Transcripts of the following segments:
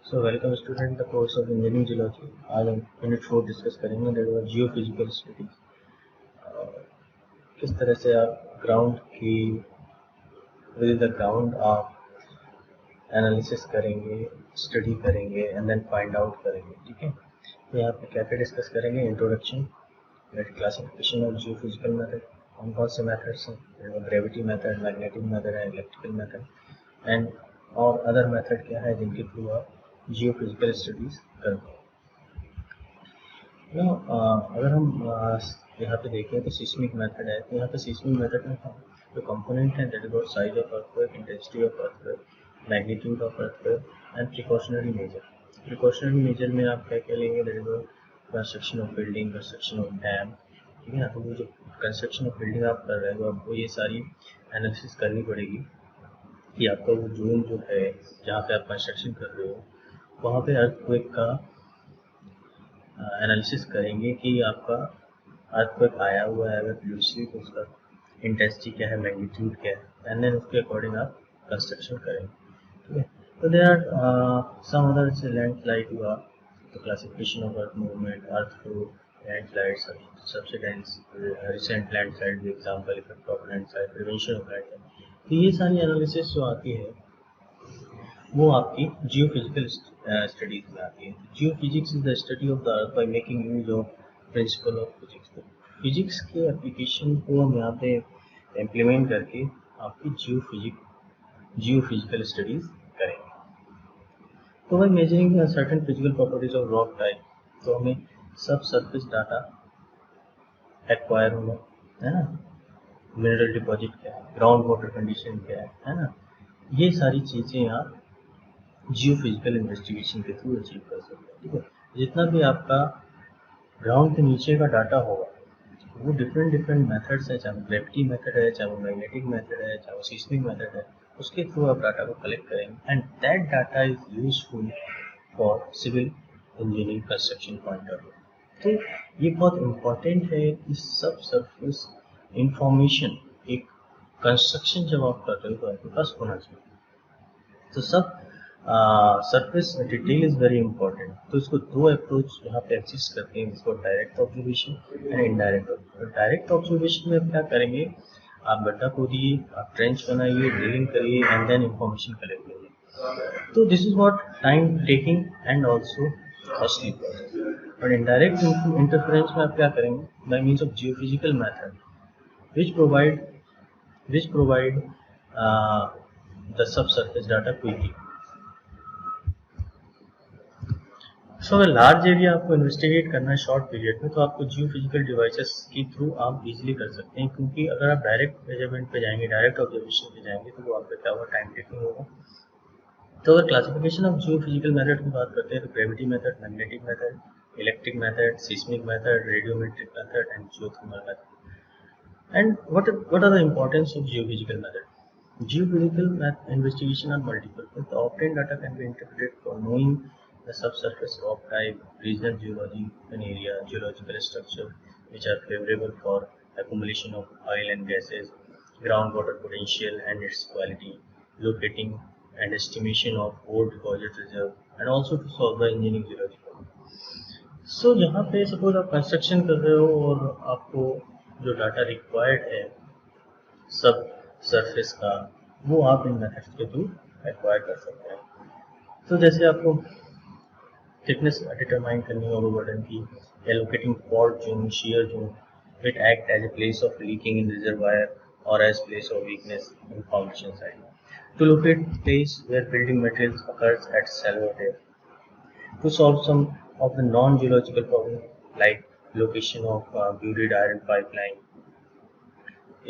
So welcome student the course of engineering geology. आज हम unit 4 discuss करेंगे that was geophysical studies. किस तरह से आप ग्राउंड की विद द ग्राउंड आप एनालिसिस करेंगे, स्टडी करेंगे एंड देन फाइंड आउट करेंगे। ठीक है, तो यहाँ पे क्या क्या डिस्कस करेंगे। Introduction, classification of geophysical method, कौन कौन से मेथड्स हैं, ग्रेविटी मेथड, मैग्नेटिक मेथड है, इलेक्ट्रिकल मेथड एंड और अदर मेथड क्या है जिनके थ्रू आप जियोफिजिकल स्टडीज करते हैं। अगर हम यहाँ पे देखें तो सिस्मिक मेथड है। तो यहाँ पे सिस्मिक मेथड में हम जो कंपोनेंट है that is about size of earthquake, intensity of earthquake, magnitude of earthquake and precautionary major. Precautionary major में आप क्या क्या लेंगे, that is construction of building, construction of dam. ठीक है ना, तो वो जो कंस्ट्रक्शन ऑफ बिल्डिंग आप कर रहे हो आपको ये सारी एनालिसिस करनी पड़ेगी कि आपका वो जोन जो है जहाँ पे आप कंस्ट्रक्शन कर रहे हो वहाँ पे अर्थक्वेक का एनालिसिस करेंगे कि आपका अर्थक्वेक आया हुआ है, अगर प्रीवियसली तो उसका इंटेंसिटी क्या है, मैग्नीट्यूड क्या है, एंड देन उसके अकॉर्डिंग आप कंस्ट्रक्शन करेंगे। ठीक है, तो देयर आर सम अदर जैसे लैंडस्लाइड हुआ, तो classification of earth movement, earth flow, landslide, subsidence, recent landslide example, effect of landslide, prevention of landslide. तो ये सारी एनालिसिस जो आती है वो आपकी जियोफिजिकल स्टडीज में आती है। Geophysics is the study of the earth by making use of principle of physics. तो फिजिक्स के एप्लीकेशन को हम यहाँ पे इम्प्लीमेंट करके आपकी जियोफिजिकल स्टडीज करेंगे। तो by measuring certain physical properties of rock type, तो हमें सब सरफेस डाटा एक्वायर होना है ना, मिनरल डिपॉजिट क्या है, ग्राउंड वाटर कंडीशन क्या है ना, ये सारी चीज़ें आप जियोफिजिकल इन्वेस्टिगेशन के थ्रू अचीव कर सकते हैं। ठीक है, जितना भी आपका ग्राउंड के नीचे का डाटा होगा वो डिफरेंट मेथड्स है, चाहे वो ग्रेविटी मेथड है, चाहे वो मैग्नेटिक मेथड है, चाहे वो सिस्मिक मेथड है, उसके थ्रू आप डाटा को कलेक्ट करेंगे and that data is useful for civil engineering construction point of view. तो ये बहुत इम्पोर्टेंट है कि सब सरफेस इंफॉर्मेशन एक कंस्ट्रक्शन जब आप कर रहे हो तो आपके पास होना चाहिए। तो सब surface detail is very important. तो इसको दो अप्रोच यहाँ पे एग्जिस्ट करते हैं, इसको direct observation and indirect observation. Direct observation में क्या करेंगे, आप गड्ढा खोदिए, आप ट्रेंच बनाइए, ड्रिलिंग करिए एंड देन इंफॉर्मेशन कलेक्ट करिए। तो this is what time taking and also costly process. और इनडायरेक्ट इंटरफेरेंस में आप क्या करेंगे, bye means of geophysical method which provide the subsurface data quickly. सो अगर लार्ज एरिया आपको इन्वेस्टिगेट करना है शॉर्ट पीरियड में, तो आपको जियोफिजिकल डिवाइसेस के थ्रू आप इजीली कर सकते हैं, क्योंकि अगर आप डायरेक्ट मेजरमेंट पे जाएंगे, डायरेक्ट ऑब्जर्वेशन पे जाएंगे, तो वो आपका क्या होगा, टाइम टेकिंग होगा। तो अगर क्लासिफिकेशन ऑफ जियोफिजिकल मेथड की बात करते हैं तो gravity method, magnetic method, electric method, seismic method, radiometric method and geothermal method. And what are the importance of geophysical method? Geophysical investigation are multiple, but the obtained data can be interpreted for knowing the subsurface rock type, regional geology and area, geological structure which are favorable for accumulation of oil and gases, groundwater potential and its quality, locating and estimation of ore deposit reserve, and also to solve the engineering geology problem. So यहाँ पे suppose आप construction कर रहे हो और आपको जो data required है सब सरफेस का, वो आप इन मेथड्स के थ्रू एक्वायर कर सकते हैं। तो जैसे आपको थिकनेस डिटरमाइन करनी है ओवरबर्डन की, allocating fault zone, shear zone, it act as a place of leaking in reservoir और as place of weakness in foundation side, to locate place where building materials occurs at shallow depth, to solve some of the non-geological problems like location of buried iron pipeline,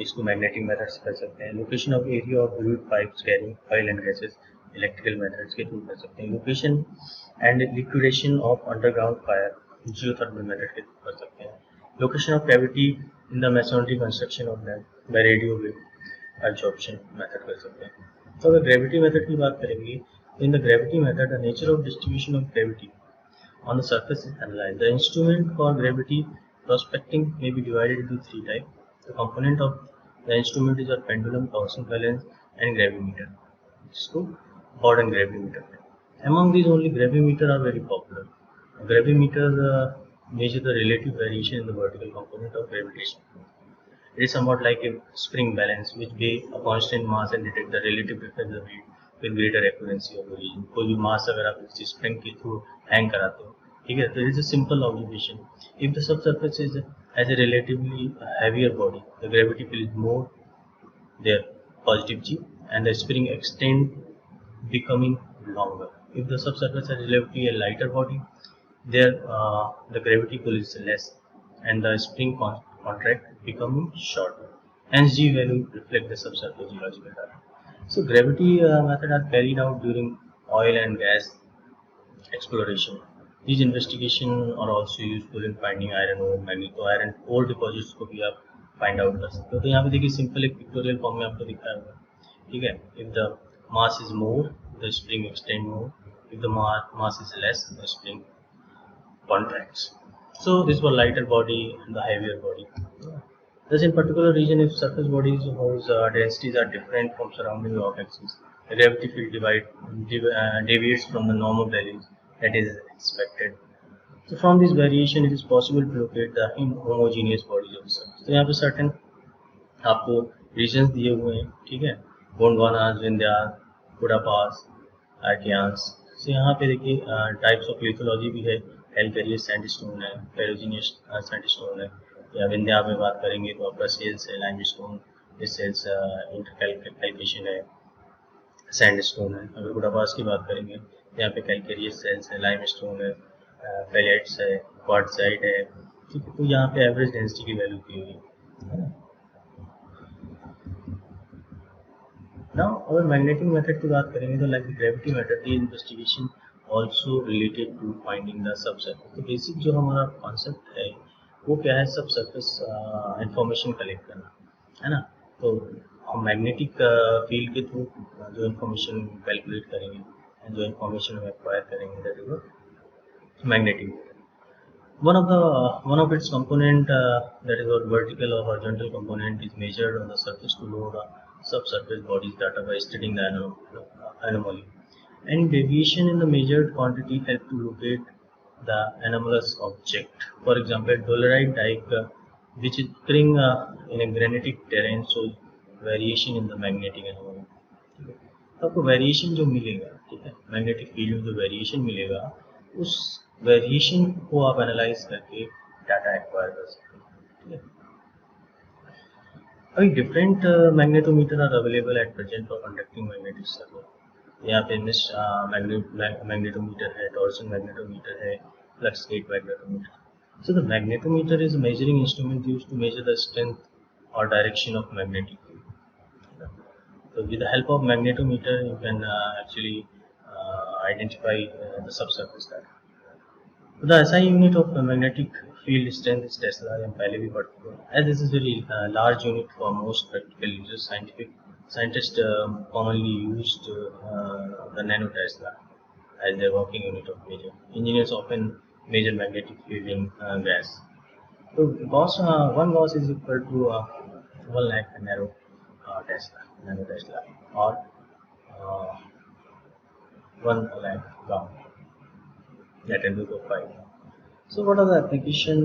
इसको magnetic method से कर सकते हैं। Location of area of buried pipes carrying oil and gases, electrical methods के through कर सकते हैं। Location and liquidation of underground fire, geothermal method के थ्रू कर सकते हैं। Location of cavity in the masonry construction of land, by radio wave absorption method कर सकते हैं। तो अगर ग्रेविटी मेथड की बात करेंगे, in the gravity method the nature of distribution of gravity on the surface is analyzed. The instrument for gravity prospecting may be divided into three types. The component of the instrument is a pendulum, Gaussian balance, and gravimeter, जिसको बॉर्डन ग्रेविमीटर है। Among these, only gravimeter are very popular. Gravimeter measure the relative variation in the vertical component of gravitation. It is somewhat like a spring balance, which weigh a constant mass and detect the relative difference of weight with greater accuracy of the region. कोई भी mass अगर आप किसी spring के through hang कराते हो, ठीक है, तो it is a simple observation. If the subsurface is has a relatively heavier body, the gravity field is more there, positive g, and the spring extend becoming longer. If the subsurface has relatively a lighter body, there the gravity pull is less and the spring contract becoming shorter. Hence G value reflect the subsurface geological data. So gravity method are carried out during oil and gas exploration. These investigations are also useful in finding iron ore, magneto iron और deposits को भी आप find out कर सकते हो. तो यहाँ पे देखिए सिंपल एक पिक्टोरियल फॉर्म में आपको दिखाया हुआ है, ठीक है. If the mass is more the spring extend more, if the mass is less the spring contracts. So this was lighter body and the heavier body. Thus, in particular region, if surface bodies whose densities are different from surrounding rock axis, the gravity field deviates from the normal values that is expected. So from this variation, it is possible to locate the inhomogeneous bodies of the surface. तो यहाँ पे certain आपको regions दिए हुए हैं, ठीक है, गोंडवानास, विंध्यास, कुडापास, आर्कियान्स. तो यहाँ पे देखिए टाइप्स ऑफ लिथोलॉजी भी है, कैलकेरियस सैंडस्टोन है, फेरोजीनियस सैंडस्टोन है, या विंध्या में बात करेंगे तो आपका सेल्स है, लाइमस्टोन, सेल्स इंटरकैल्केशन है, सैंडस्टोन है. अगर कुडापास की बात करेंगे तो यहाँ पे कैलकेरियस सेल्स है, लाइमस्टोन है, पेलेट्स है, क्वार्टजाइट है, ठीक है. तो यहाँ पे एवरेज डेंसिटी की वैल्यू दी हुई है. Now, अगर मैग्नेटिक मेथड की बात करेंगे तो like gravity method the investigation also related to finding the subsurface. तो बेसिक जो हमारा कॉन्सेप्ट है वो क्या है, सबसर्फेस इंफॉर्मेशन कलेक्ट करना, है ना. तो हम मैग्नेटिक फील्ड के थ्रू जो इन्फॉर्मेशन कैलकुलेट करेंगे, जो इन्फॉर्मेशन हम एक्वायर करेंगे, that is magnetic. One of its component, that is what vertical or horizontal component, is measured on the surface to know the subsurface bodies data by studying the anomaly. Any deviation in the measured quantity help to locate the anomalous object. For example, dolerite dike, which is occurring in a granitic terrain, shows variation in the magnetic anomaly. आपको variation जो मिलेगा, ठीक है, magnetic field में जो variation मिलेगा, उस variation को आप एनालाइज करके डाटा एक्वायर कर सकते हैं, ठीक है. अभी different magnetometer are available at present for conducting magnetic survey. यहाँ पे मैग्नेटोमीटर है, टॉर्सन मैग्नेटोमीटर है, flux gate magnetometer. So the magnetometer is a measuring instrument used to measure the strength or direction of magnetic field. So with the help of magnetometer, you can actually identify the subsurface data. So the SI unit of magnetic field strength is Tesla, हम पहले भी पढ़ चुके हैं. As this is very large unit for most practical users, scientists commonly used the nano Tesla as their working unit of measure. Engineers often measure magnetic field in gas. So one Gauss is equal to 1 lakh nano Tesla, or 1 lakh Gauss, that 10 to the 5. So what are the application?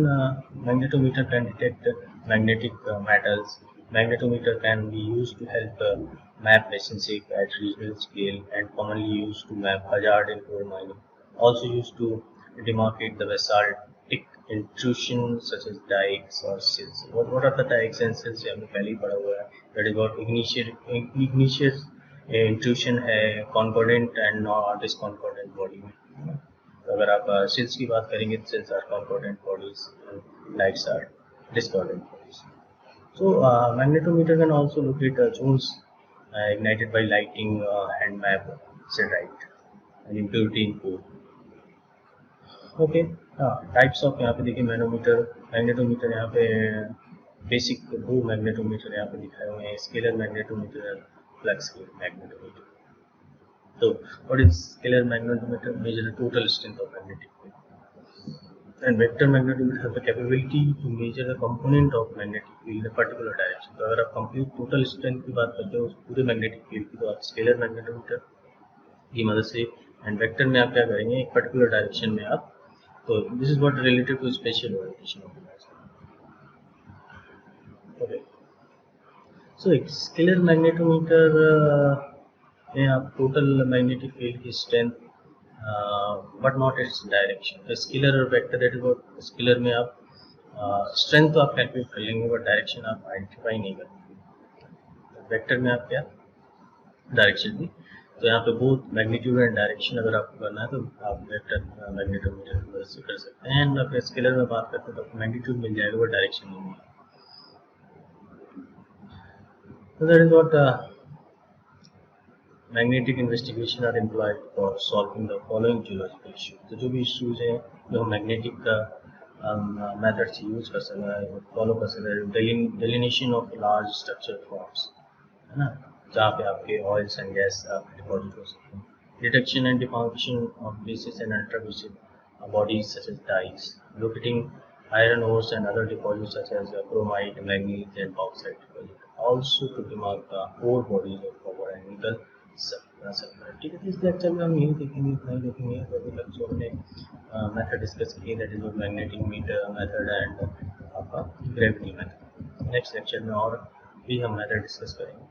Magnetometer can detect magnetic metals. Magnetometer can be used to help map relationship at regional scale and commonly used to map hazard in coal mining. Also used to demarcate the basaltic intrusion such as dikes or sills. What are the dikes and sills? हमने पहले ही पढ़ा हुआ है. That is what igneous intrusion है, concordant and discordant body में. तो अगर आप सिल्स की बात करेंगे तो sills are concordant bodies and dykes are discordant bodies. So magnetometer can also locate zones ignited by lighting and map siderite and impurity in coal. Okay, types of यहाँ पे देखिए मैग्नेटोमीटर यहाँ पे बेसिक दो मैग्नेटोमीटर यहाँ पे दिखाए हुए हैं, scalar magnetometer, flux magnetometer. So what is scalar magnetometer? Measure the total strength of magnetic field. And vector magnetometer has the capability to measure the component of magnetic field in a particular direction. तो अगर आप complete total strength की बात करते हो उस पूरे magnetic field की, तो आप scalar magnetometer की मदद से एंड वेक्टर में आप क्या करेंगे, एक पर्टिकुलर डायरेक्शन में आप, तो this is what related to spatial orientation of image. Okay, so एक स्केलर मैग्नेटोमीटर में आप टोटल मैग्नेटिक फील्ड की strength but not its direction, scalar और vector that is what, scalar में आप स्ट्रेंथ तो आप कैलकुलेट कर लेंगे बट डायरेक्शन आप आइडेंटिफाई नहीं करेंगे। वेक्टर में आप क्या डायरेक्शन भी, तो यहाँ पे बोथ मैग्नीट्यूड एंड डायरेक्शन अगर आपको करना है तो आप वेक्टर मैग्नेटोमीटर की मदद से कर सकते हैं। एंड अगर स्केलर में बात करते हैं तो आपको मैग्नीट्यूड मिल जाएगा बट डायरेक्शन नहीं मिलेगा। So that is what magnetic investigation are employed for solving the following geological issues। तो जो भी इश्यूज हैं जो हम मैग्नेटिक का मेथड से यूज कर सकते हैं, फॉलो कर सकते हैं, डेलिनेशन ऑफ लार्ज स्ट्रक्चर फॉर्म्स, है ना, जहाँ पे आपके ऑयल्स एंड गैस डिपॉजिट हो सकते हैं, detection and deformation of basis and ultrabasic bodies such as dyes, locating iron ores and other deposits such as chromite, manganese and bauxite deposit, also to demark the ore bodies of copper and nickel sulfur। ठीक है, तो इस lecture में हम यही देखेंगे, इतना ही देखेंगे। तो अभी तक जो हमने मेथड डिस्कस किए, that is magnetic meter method and आपका ग्रेविटी मेथड। नेक्स्ट लेक्चर में और भी हम मेथड डिस्कस करेंगे।